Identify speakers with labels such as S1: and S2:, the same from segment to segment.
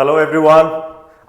S1: Hello everyone.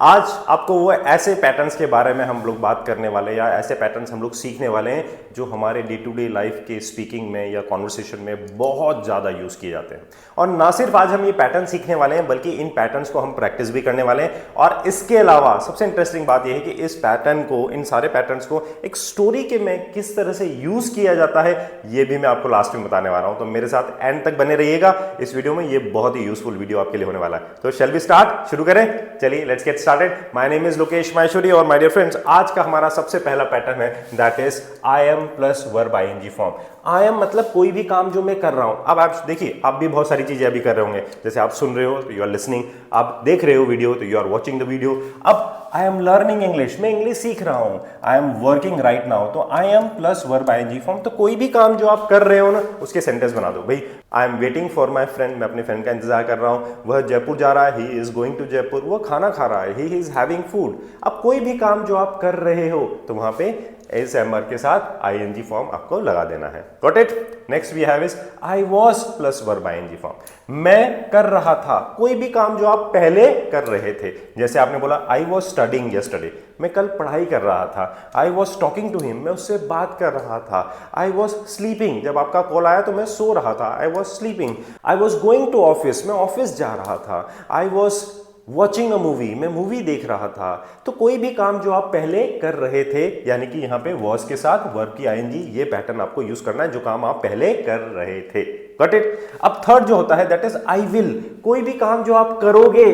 S1: आज आपको वो ऐसे पैटर्न्स के बारे में हम लोग बात करने वाले हैं या ऐसे पैटर्न्स हम लोग सीखने वाले हैं जो हमारे डे टू डे लाइफ के स्पीकिंग में या कॉन्वर्सेशन में बहुत ज़्यादा यूज़ किए जाते हैं। और ना सिर्फ आज हम ये पैटर्न सीखने वाले हैं बल्कि इन पैटर्न्स को हम प्रैक्टिस भी करने वाले हैं। और इसके अलावा सबसे इंटरेस्टिंग बात यह है कि इस पैटर्न को, इन सारे पैटर्न्स को एक स्टोरी के में किस तरह से यूज़ किया जाता है ये भी मैं आपको लास्ट में बताने वाला हूँ। तो मेरे साथ एंड तक बने रहिएगा इस वीडियो में, ये बहुत ही यूजफुल वीडियो आपके लिए होने वाला है। तो शैल वी स्टार्ट, शुरू करें। चलिए let's get started. My name is Lokesh Maheshwari और माय डियर फ्रेंड्स, आज का हमारा सबसे पहला पैटर्न है that is I am plus verb ING form. I am मतलब कोई भी काम जो मैं कर रहा हूं। अब आप देखिए, आप भी बहुत सारी चीजें अभी कर रहे होंगे, जैसे आप सुन रहे हो तो यू आर लिसनिंग, आप देख रहे हो वीडियो तो you are watching the video. अब आई एम लर्निंग इंग्लिश, मैं इंग्लिश सीख रहा हूं। I am working right now, तो I am plus verb ING form. तो कोई भी काम जो आप कर रहे हो ना उसके सेंटेंस बना दो। भाई I am waiting for my friend, मैं अपने फ्रेंड का इंतजार कर रहा हूं। वह जयपुर जा रहा है, he is going to Jaipur. वो खाना खा रहा है, ही इज हैविंग फूड। अब कोई भी काम जो आप कर रहे हो तो वहां पे एस एम आर के साथ आईएनजी फॉर्म आपको लगा देना है। Got it. Next we have is I was plus verb ING form. मैं कर रहा था, कोई भी काम जो आप पहले कर रहे थे। जैसे आपने बोला आई वाज स्टडीइंग यस्टरडे, मैं कल पढ़ाई कर रहा था। I was talking to him, मैं उससे बात कर रहा था। आई वाज स्लीपिंग, जब आपका कॉल आया तो मैं सो रहा था। I was sleeping. I was going to office, मैं ऑफिस जा रहा था। I was watching a movie, मैं मूवी देख रहा था। तो कोई भी काम जो आप पहले कर रहे थे, यानी कि यहां पे वॉज के साथ वर्ब की आईएनजी, ये पैटर्न आपको यूज करना है जो काम आप पहले कर रहे थे। Got it. अब थर्ड जो होता है दैट इज आई विल, कोई भी काम जो आप करोगे।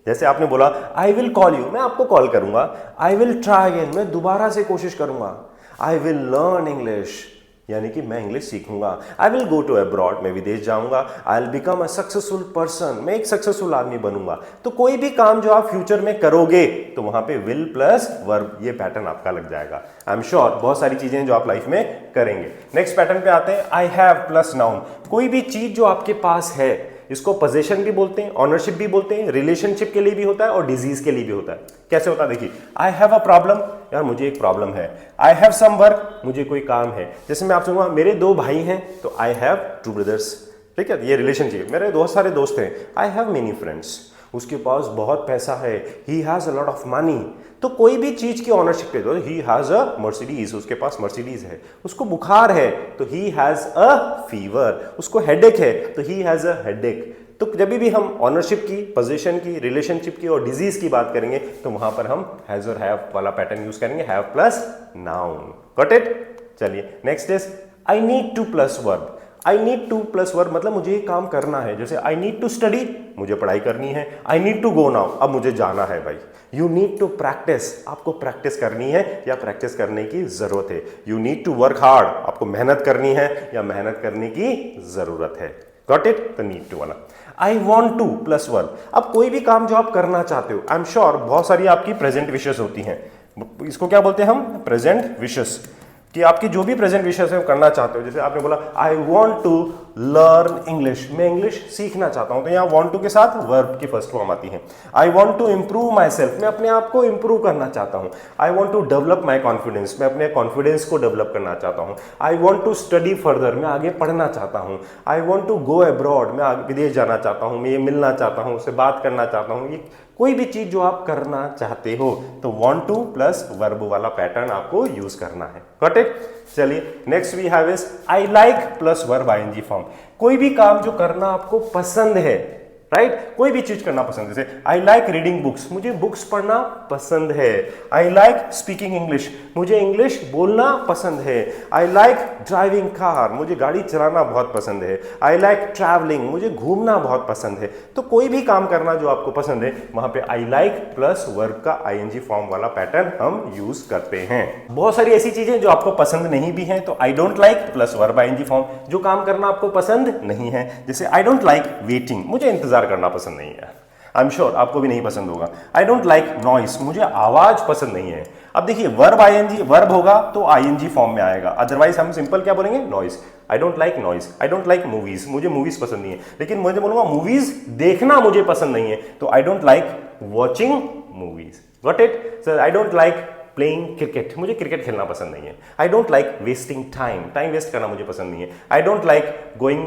S1: जैसे आपने बोला आई विल कॉल यू, मैं आपको कॉल करूंगा। आई विल ट्राई अगेन, मैं दोबारा से कोशिश करूंगा। आई विल लर्न इंग्लिश, यानी कि मैं इंग्लिश सीखूंगा। I will go to abroad, मैं विदेश जाऊंगा। I will become a successful person, मैं एक सक्सेसफुल आदमी बनूंगा। तो कोई भी काम जो आप फ्यूचर में करोगे तो वहां पे विल प्लस वर्ब, ये पैटर्न आपका लग जाएगा। आई एम श्योर बहुत सारी चीजें जो आप लाइफ में करेंगे। नेक्स्ट पैटर्न पे आते हैं, आई हैव प्लस नाउन। कोई भी चीज जो आपके पास है, इसको पोजीशन भी बोलते हैं, ऑनरशिप भी बोलते हैं, रिलेशनशिप के लिए भी होता है और डिजीज के लिए भी होता है। कैसे होता है देखिए, आई हैव अ प्रॉब्लम, यार मुझे एक प्रॉब्लम है। आई हैव सम वर्क, मुझे कोई काम है। जैसे मैं आपसे कहूंगा मेरे दो भाई हैं तो आई हैव टू ब्रदर्स। ठीक है, ये रिलेशनशिप। मेरे बहुत सारे दोस्त हैं, आई हैव मेनी फ्रेंड्स। उसके पास बहुत पैसा है, he has a lot of money. तो कोई भी चीज की ऑनरशिप पे, तो ही हैज अ मर्सिडीज, उसके पास मर्सिडीज है। उसको बुखार है तो ही हैज अ फीवर। उसको हेडेक है तो ही हैज अ हेडेक। तो जब भी हम ऑनरशिप की, पोजीशन की, रिलेशनशिप की और डिजीज की बात करेंगे तो वहां पर हम हैज और हैव वाला पैटर्न यूज करेंगे, have plus noun. Got it. चलिए next is I need to plus verb. I need to plus verb मतलब मुझे ये काम करना है। जैसे आई नीड टू स्टडी, मुझे पढ़ाई करनी है। I need to go now, अब मुझे जाना है भाई। यू नीड टू प्रैक्टिस, आपको प्रैक्टिस करनी है या प्रैक्टिस करने की जरूरत है। You need to work hard, आपको मेहनत करनी है या मेहनत करने की जरूरत है। Got it. तो नीड टू वाला। आई वॉन्ट टू प्लस वर्ब। अब कोई भी काम जो आप करना चाहते हो, आई एम श्योर बहुत सारी आपकी प्रेजेंट विशेस होती हैं। इसको क्या बोलते हैं हम? Present wishes. कि आपकी जो भी प्रेजेंट विशेस है करना चाहते हो। जैसे आपने बोला I want to learn English, मैं इंग्लिश सीखना चाहता हूं, तो यहाँ वॉन्ट टू के साथ वर्ब की फर्स्ट फॉर्म आती है। I want to improve myself, मैं अपने आप को इंप्रूव करना चाहता हूं। I want to develop my confidence, मैं अपने कॉन्फिडेंस को डेवलप करना चाहता हूं। I want to study further, मैं आगे पढ़ना चाहता हूं। I want to go abroad, मैं विदेश जाना चाहता हूं, मैं ये मिलना चाहता हूं, उससे बात करना चाहता हूं। ये कोई भी चीज जो आप करना चाहते हो तो want to प्लस वर्ब वाला पैटर्न आपको यूज करना है। Got it. चलिए next we have is I like plus verb ING form. कोई भी काम जो करना आपको पसंद है, राइट कोई भी चीज करना पसंद है। जैसे आई लाइक रीडिंग बुक्स, मुझे बुक्स पढ़ना पसंद है। आई लाइक स्पीकिंग इंग्लिश, मुझे इंग्लिश बोलना पसंद है। आई लाइक ड्राइविंग कार, मुझे गाड़ी चलाना बहुत पसंद है। आई लाइक ट्रैवलिंग, मुझे घूमना बहुत पसंद है। तो कोई भी काम करना जो आपको पसंद है वहां पे आई लाइक प्लस वर्ब का आईएनजी फॉर्म वाला पैटर्न हम यूज करते हैं। बहुत सारी ऐसी चीजें जो आपको पसंद नहीं भी हैं तो I don't like plus verb ING form, जो काम करना आपको पसंद नहीं है। जैसे आई डोंट लाइक वेटिंग, मुझे इंतजार करना पसंद नहीं है। आई एम श्योर आपको भी नहीं पसंद होगा। आई डोंट लाइक नॉइस, मुझे आवाज पसंद नहीं है। अब देखिए वर्ब आईएनजी, वर्ब होगा तो आईएनजी फॉर्म में आएगा, अदरवाइज हम सिंपल क्या बोलेंगे? Noise. I don't like noise. I don't like movies, मुझे मूवीज पसंद नहीं है। लेकिन मुझे बोलूंगा मूवीज देखना मुझे पसंद नहीं है तो I don't like watching movies. Got it. So I don't like playing cricket, मुझे क्रिकेट खेलना पसंद नहीं है। I don't like wasting time, time waste करना मुझे पसंद नहीं है। I don't like going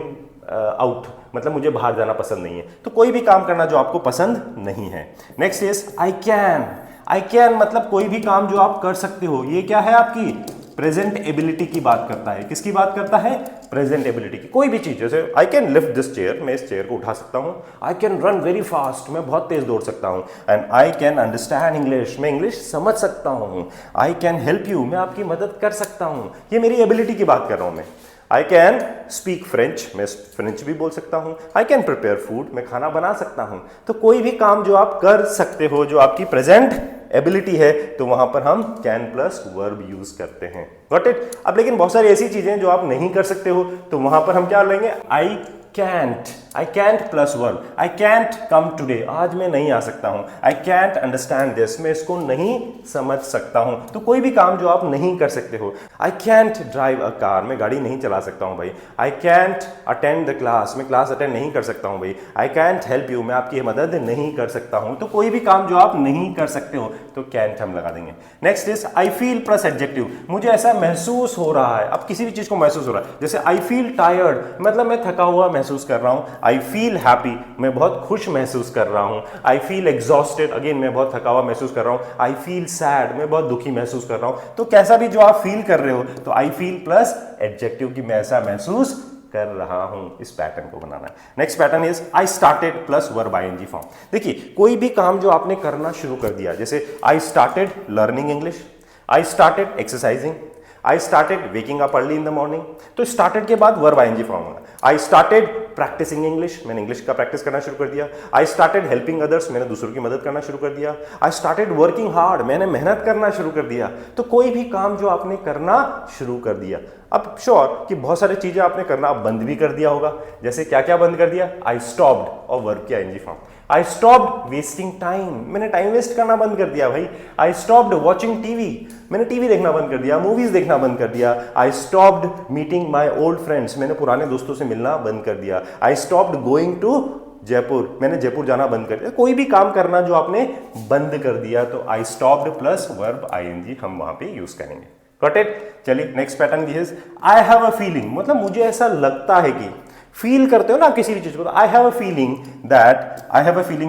S1: out, मतलब मुझे बाहर जाना पसंद नहीं है। तो कोई भी काम करना जो आपको पसंद नहीं है। Next is I can. I can मतलब कोई भी काम जो आप कर सकते हो। ये क्या है? आपकी प्रेजेंट एबिलिटी की बात करता है। किसकी बात करता है? प्रेजेंट एबिलिटी की। कोई भी चीज, जैसे I can lift this chair, मैं इस चेयर को उठा सकता हूं। I can run very fast, मैं बहुत तेज दौड़ सकता हूं। And I can understand English, मैं इंग्लिश समझ सकता हूं। आई कैन हेल्प यू, मैं आपकी मदद कर सकता हूं। ये मेरी एबिलिटी की बात कर रहा हूं मैं। आई कैन स्पीक फ्रेंच, मैं फ्रेंच भी बोल सकता हूं। आई कैन प्रिपेयर फूड, मैं खाना बना सकता हूं। तो कोई भी काम जो आप कर सकते हो, जो आपकी प्रेजेंट एबिलिटी है, तो वहां पर हम कैन प्लस वर्ब यूज करते हैं। Got it? अब लेकिन बहुत सारी ऐसी चीजें जो आप नहीं कर सकते हो, तो वहां पर हम क्या लेंगे? I can't plus verb. I can't come today, आज मैं नहीं आ सकता हूं। आई कैंट अंडरस्टैंड दिस, मैं इसको नहीं समझ सकता हूं। तो कोई भी काम जो आप नहीं कर सकते हो। I can't drive a car, मैं गाड़ी नहीं चला सकता हूं भाई। I can't attend the class, मैं क्लास अटेंड नहीं कर सकता हूं भाई। आई कैंट हेल्प यू, मैं आपकी मदद नहीं कर सकता हूं। तो कोई भी काम जो आप नहीं कर सकते हो, तो कैंट हम लगा देंगे। Next is I feel plus adjective, मुझे ऐसा महसूस हो रहा है। अब किसी भी चीज को महसूस हो रहा है, जैसे आई फील टायर्ड, मतलब मैं थका हुआ महसूस कर रहा हूं। आई फील हैप्पी, मैं बहुत खुश महसूस कर रहा हूं। आई फील एग्जॉस्टेड, अगेन मैं बहुत थका हुआ महसूस कर रहा हूं। आई फील सैड, मैं बहुत दुखी महसूस कर रहा हूं। तो कैसा भी जो आप फील कर रहे हो, तो आई फील प्लस एडजेक्टिव की मैं ऐसा महसूस कर रहा हूं। इस पैटर्न को बनाना है। Next pattern is I started plus verb ING form. देखिए, कोई भी काम जो आपने करना शुरू कर दिया, जैसे I started learning English, I started exercising, I started waking up early in the morning. तो स्टार्टेड के बाद वर्ब आईएनजी फॉर्म होगा। आई स्टार्टेड प्रैक्टिसिंग इंग्लिश, मैंने इंग्लिश का प्रैक्टिस करना शुरू कर दिया। आई स्टार्टेड हेल्पिंग अदर्स, मैंने दूसरों की मदद करना शुरू कर दिया। आई स्टार्टेड वर्किंग हार्ड, मैंने मेहनत करना शुरू कर दिया। तो कोई भी काम जो आपने करना शुरू कर दिया। अब श्योर कि बहुत सारी चीजें आपने करना बंद भी कर दिया होगा। जैसे क्या क्या बंद कर दिया? आई स्टॉप्ड और वर्ब की ING form. I stopped wasting time, मैंने टाइम वेस्ट करना बंद कर दिया भाई। आई स्टॉप्ड वॉचिंग टीवी, मैंने टीवी देखना बंद कर दिया, मूवीज देखना बंद कर दिया। I stopped meeting my old friends, मैंने पुराने दोस्तों से मिलना बंद कर दिया। I stopped going to Jaipur, मैंने जयपुर जाना बंद कर दिया। कोई भी काम करना जो आपने बंद कर दिया, तो I stopped plus verb ING हम वहां पे यूज करेंगे। Got it? चलिए next pattern is I have a feeling, मतलब मुझे ऐसा लगता है कि, फील करते हो ना किसी भी चीज को, तो I have a feeling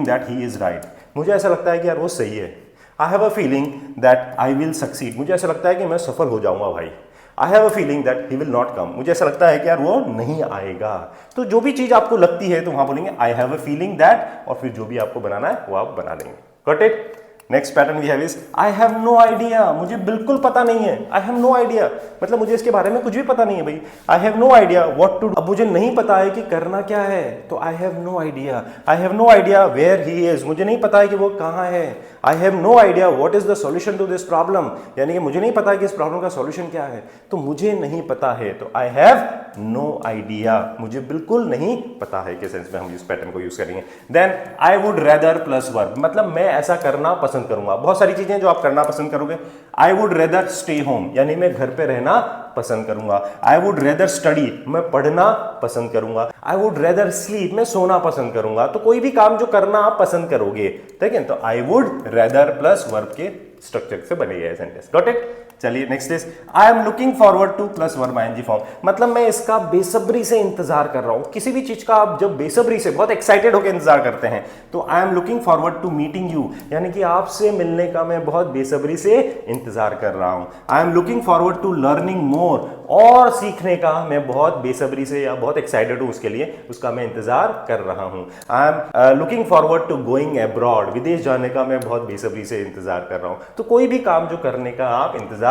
S1: that he is right, मुझे ऐसा लगता है कि यार वो सही है। I have a feeling that I will succeed, मुझे ऐसा लगता है कि मैं सफल हो जाऊंगा भाई। I have a feeling that he will not come, मुझे ऐसा लगता है कि यार वो नहीं आएगा। तो जो भी चीज आपको लगती है, तो वहां बोलेंगे आई हैव अ फीलिंग दैट, और फिर जो भी आपको बनाना है वो आप बना देंगे। Got it? Next pattern we have is I have no idea, मुझे बिल्कुल पता नहीं है। आई हैव नो आइडिया मतलब मुझे इसके बारे में कुछ भी पता नहीं है भाई। I have no idea what to do, अब मुझे नहीं पता है कि करना क्या है, तो I have no idea. I have no idea where he is, मुझे नहीं पता है कि वो कहाँ है। I have no idea what is the solution to this problem, यानी कि मुझे नहीं पता कि इस प्रॉब्लम का सॉल्यूशन क्या है। तो मुझे नहीं पता है, तो आई हैव नो आइडिया, मुझे बिल्कुल नहीं पता है के सेंस में हम इस पैटर्न को यूज करेंगे। Then I would rather plus verb, मतलब मैं ऐसा करना पसंद करूंगा। बहुत सारी चीजें जो आप करना पसंद करोगे। आई वुड रेदर स्टे होम, यानी मैं घर पे रहना पसंद करूंगा। आई वुड रेदर स्टडी, मैं पढ़ना पसंद करूंगा। आई वुड रेदर स्लीप, मैं सोना पसंद करूंगा। तो कोई भी काम जो करना आप पसंद करोगे, ठीक है, तो I would rather plus verb के स्ट्रक्चर से बनेगा ये सेंटेंस। Got it? चलिए next is I am looking forward to plus verb ING form, मतलब मैं इसका बेसब्री से इंतजार कर रहा हूं। किसी भी चीज का आप जब बेसब्री से, बहुत एक्साइटेड होकर इंतजार करते हैं, तो I am looking forward to meeting you, यानी कि आपसे मिलने का मैं बहुत बेसब्री से इंतजार कर रहा हूं। I am looking forward to learning more, और सीखने का मैं बहुत बेसब्री से या बहुत एक्साइटेड हूं उसके लिए, उसका मैं इंतजार कर रहा हूं। I am looking forward to going abroad, विदेश जाने का मैं बहुत बेसब्री से इंतजार कर रहा हूं। तो कोई भी काम जो करने का आप इंतजार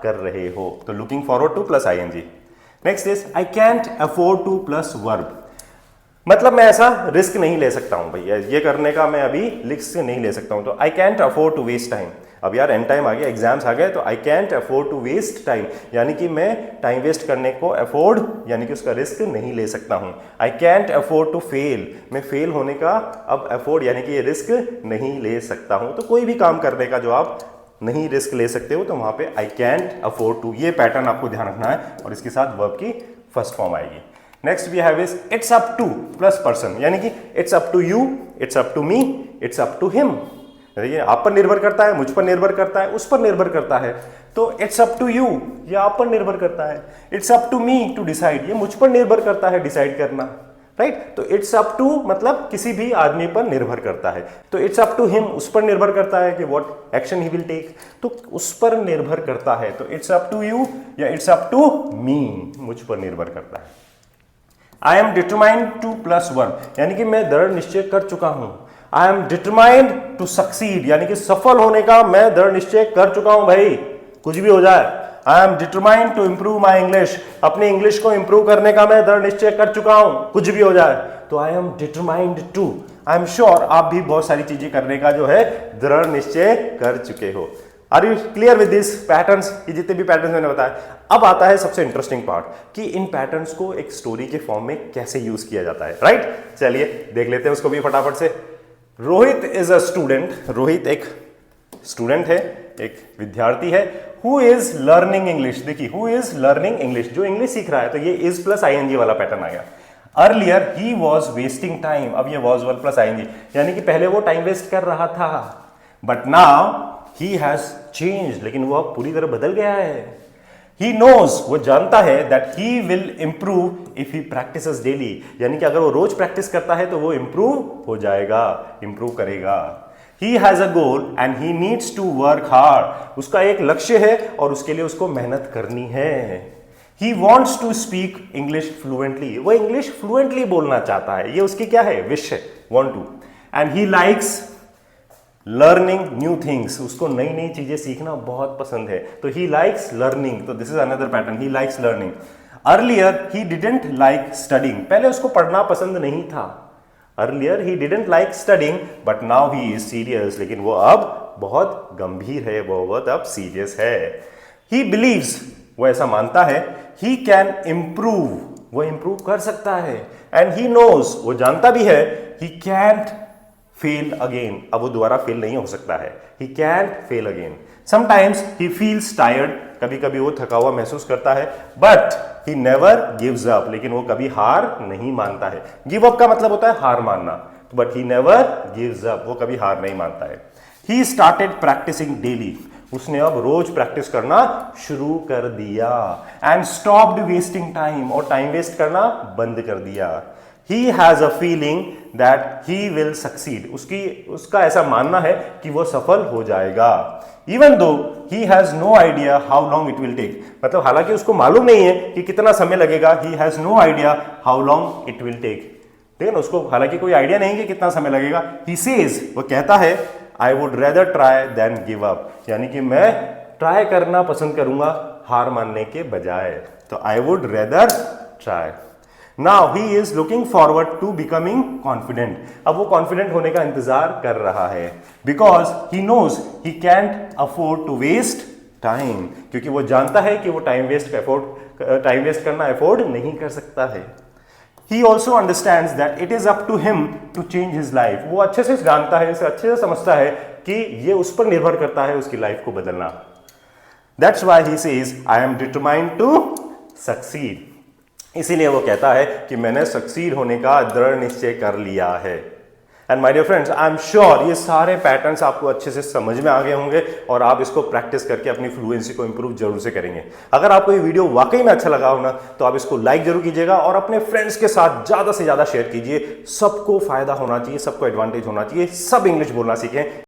S1: कर रहे हो, तो looking forward to plus ING. Next is I can't afford to plus verb, मतलब मैं ऐसा रिस्क नहीं ले सकता हूं भैया, ये करने का मैं अभी रिस्क नहीं ले सकता हूं। तो I can't afford to waste time, अब यार एंड टाइम आ गया, एग्जाम्स आ गए, तो I can't afford to waste time, यानी कि मैं टाइम वेस्ट करने को अफोर्ड, यानी कि उसका रिस्क नहीं ले सकता हूं। I can't afford to fail, मैं फेल होने का अब अफोर्ड, यानी कि ये रिस्क नहीं ले सकता हूं। तो कोई भी काम करने का जो आप नहीं रिस्क ले सकते हो, तो वहां पे आई कैंट अफोर्ड टू, ये पैटर्न आपको ध्यान रखना है, और इसके साथ वर्ब की फर्स्ट फॉर्म आएगी। Next we have is it's up to plus person, यानी कि it's up to you, it's up to me, it's up to him, देखिए आप पर निर्भर करता है, मुझ पर निर्भर करता है, उस पर निर्भर करता है। तो इट्स अप टू यू, ये आप पर निर्भर करता है। It's up to me to decide, ये मुझ पर निर्भर करता है डिसाइड करना। राइट। तो इट्स अप टू मतलब किसी भी आदमी पर निर्भर करता है, तो इट्स अप टू हिम, उस पर निर्भर करता है कि what action he will take, तो उस पर निर्भर करता है। तो इट्स अप टू यू या इट्स अप टू मी, मुझ पर निर्भर करता है। आई एम डिटरमाइंड टू +1 यानी कि मैं दृढ़ निश्चय कर चुका हूं। I am determined to succeed यानी कि सफल होने का मैं दृढ़ निश्चय कर चुका हूं भाई, कुछ भी हो जाए। I am determined to improve my English, अपने इंग्लिश को इंप्रूव करने का मैं दृढ़ निश्चय कर चुका हूं, कुछ भी हो जाए। तो I am determined to, I am sure आप भी बहुत सारी चीजें करने का जो है दृढ़ निश्चय कर चुके हो। Are you clear with this patterns? ये जितने भी पैटर्न्स मैंने बताया। अब आता है सबसे इंटरेस्टिंग पार्ट कि इन पैटर्न्स को एक स्टोरी के फॉर्म में कैसे यूज किया जाता है, राइट? चलिए देख लेते हैं उसको भी फटाफट से। Rohit is a student, Rohit एक स्टूडेंट है, एक विद्यार्थी है। हु इज लर्निंग इंग्लिश, देखिए हु इज लर्निंग इंग्लिश, जो इंग्लिश सीख रहा है, तो ये इज प्लस आईएनजी वाला पैटर्न आ गया। Earlier he was wasting time, अब ये वॉज वन प्लस आईएनजी यानी कि पहले वो टाइम वेस्ट कर रहा था, but now he has change, लेकिन वो अब पूरी तरह बदल गया है। He knows, वो जानता है that he will improve if he practices daily, यानी कि अगर वो रोज प्रैक्टिस करता है तो वो improve हो जाएगा, improve करेगा। He has a goal and he needs to work hard, उसका एक लक्ष्य है और उसके लिए उसको मेहनत करनी है। He wants to speak English fluently, वो इंग्लिश फ्लुएंटली बोलना चाहता है, ये उसकी क्या है, विश है, want to। And he likes learning new things, उसको नई नई चीजें सीखना बहुत पसंद है, तो ही लाइक्स लर्निंग, तो this is another pattern, he likes learning. Earlier he didn't like studying, पहले उसको पढ़ना पसंद नहीं था। Earlier he didn't like studying but now he is serious, लेकिन वो अब बहुत गंभीर है, वो बहुत अब सीरियस है। ही बिलीव्स, वो ऐसा मानता है, ही कैन इम्प्रूव, वो इम्प्रूव कर सकता है। एंड ही नोज, वो जानता भी है, ही कैंट फेल अगेन, अब वो दोबारा फेल नहीं हो सकता है, he can't fail again. Sometimes he feels tired, कभी कभी वो थका हुआ महसूस करता है, but he never gives up, लेकिन वो कभी हार नहीं मानता है। गिव अप का मतलब होता है हार मानना, but he never gives up, वो कभी हार नहीं मानता है। ही स्टार्टेड प्रैक्टिसिंग डेली, उसने अब रोज प्रैक्टिस करना शुरू कर दिया। एंड स्टॉप्ड वेस्टिंग टाइम, और टाइम वेस्ट करना बंद कर दिया। He has a feeling that he will succeed, उसका ऐसा मानना है कि वो सफल हो जाएगा। Even though he has no idea how long it will take, मतलब हालांकि उसको मालूम नहीं है कि कितना समय लगेगा, he has no idea how long it will take, ठीक है ना, उसको हालांकि कोई आइडिया नहीं कि कितना समय लगेगा। He says, वो कहता है, I would rather try than give up, यानी कि मैं ट्राई करना पसंद करूंगा हार मानने के बजाय, तो I would rather try। Now he is looking forward to becoming confident, अब वो confident होने का इंतजार कर रहा है, because he knows he can't afford to waste time, क्योंकि वो जानता है कि वो टाइम वेस्ट करना अफोर्ड नहीं कर सकता है। He also understands that it is up to him to change his life, वो अच्छे से जानता है, इसे अच्छे से समझता है कि ये उस पर निर्भर करता है उसकी लाइफ को बदलना। That's why he says, I am determined to succeed, इसीलिए वो कहता है कि मैंने सक्सीड होने का दृढ़ निश्चय कर लिया है। And my dear friends, I am sure ये सारे पैटर्न्स आपको अच्छे से समझ में आ गए होंगे और आप इसको प्रैक्टिस करके अपनी फ्लुएंसी को इंप्रूव जरूर से करेंगे। अगर आपको ये वीडियो वाकई में अच्छा लगा हो ना, तो आप इसको लाइक जरूर कीजिएगा और अपने फ्रेंड्स के साथ ज्यादा से ज्यादा शेयर कीजिए। सबको फायदा होना चाहिए, सबको एडवांटेज होना चाहिए, सब इंग्लिश बोलना सीखें।